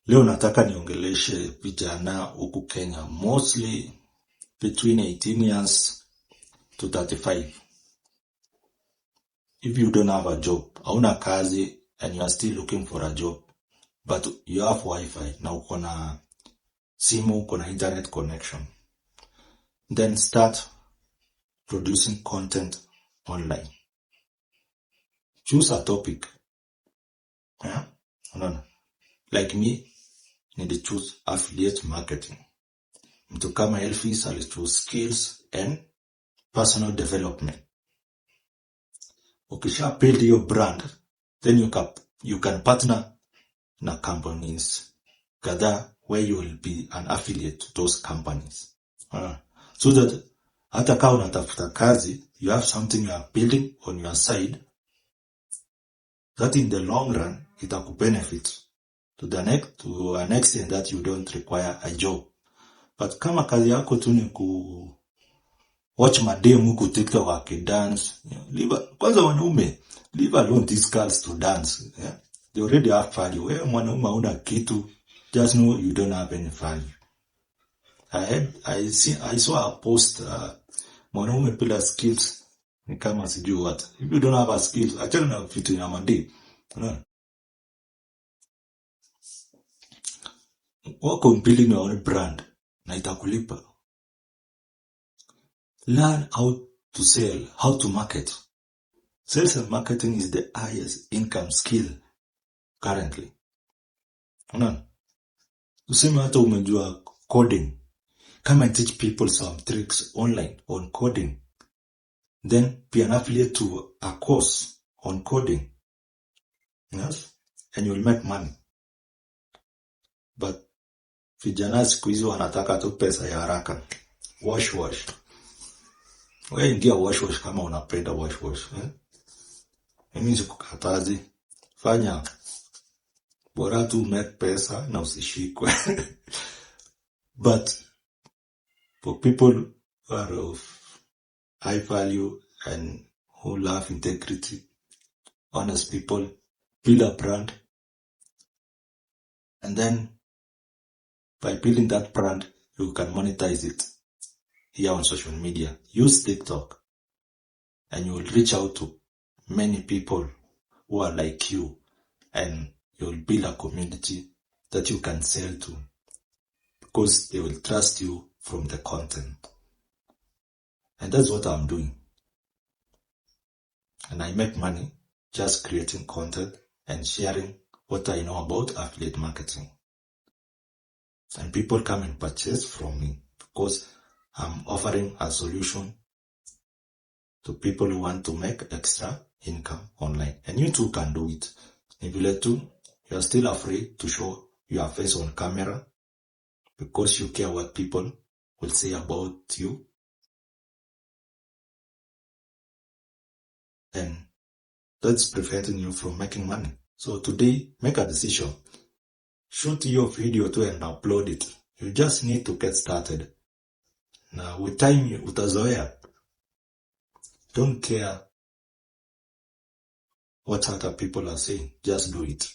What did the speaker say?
Leo nataka niongeleshe vijana huku Kenya, mostly between 18 years to 35. If you don't have a job, hauna kazi and you are still looking for a job, but you have Wi-Fi na uko na simu, uko na internet connection, then start producing content online. Choose a topic. Yeah? No. Like me, choose affiliate marketing. Mtu kama Elvis alichoose skills and personal development. Ukisha build your brand, then you can partner na companies kadhaa where you will be an affiliate to those companies. So that hata kama unatafuta kazi, you have something you are building on your side that in the long run itakubenefit to an extent that you don't require a job. But kama kazi yako tu ni watch mademu huku TikTok wakidance, kwanza wanaume, leave alone these girls to dance. Yeah? They already have value. Wewe mwanaume una kitu, just know you don't have any value. I saw a post, mwanaume bila skills ni kama sijui what. If you don't have a skills, achana na vitu ya mandi. Wako building your own brand na itakulipa. Learn how to sell, how to market. Sales and marketing is the highest income skill currently. Useme hata umejua coding. Come and teach people some tricks online on coding. Then be an affiliate to a course on coding. Yes? And you'll make money. But vijana siku hizi wanataka tu pesa ya haraka. Wash. Wewe ingia wash kama unapenda wash. Mimi sikukatazi. Fanya. Bora tu make pesa na usishikwe. But for people who are of high value and who love integrity, honest people, build a brand. And then by building that brand, you can monetize it here on social media. Use TikTok and you will reach out to many people who are like you, and you will build a community that you can sell to because they will trust you from the content. And that's what I'm doing. And I make money just creating content and sharing what I know about affiliate marketing. And people come and purchase from me because I'm offering a solution to people who want to make extra income online. And you too can do it. If you are still afraid to show your face on camera because you care what people will say about you, and that's preventing you from making money. So today, make a decision. Shoot your video too and upload it. You just need to get started. Now, with time, utazoea. Don't care what other people are saying. Just do it.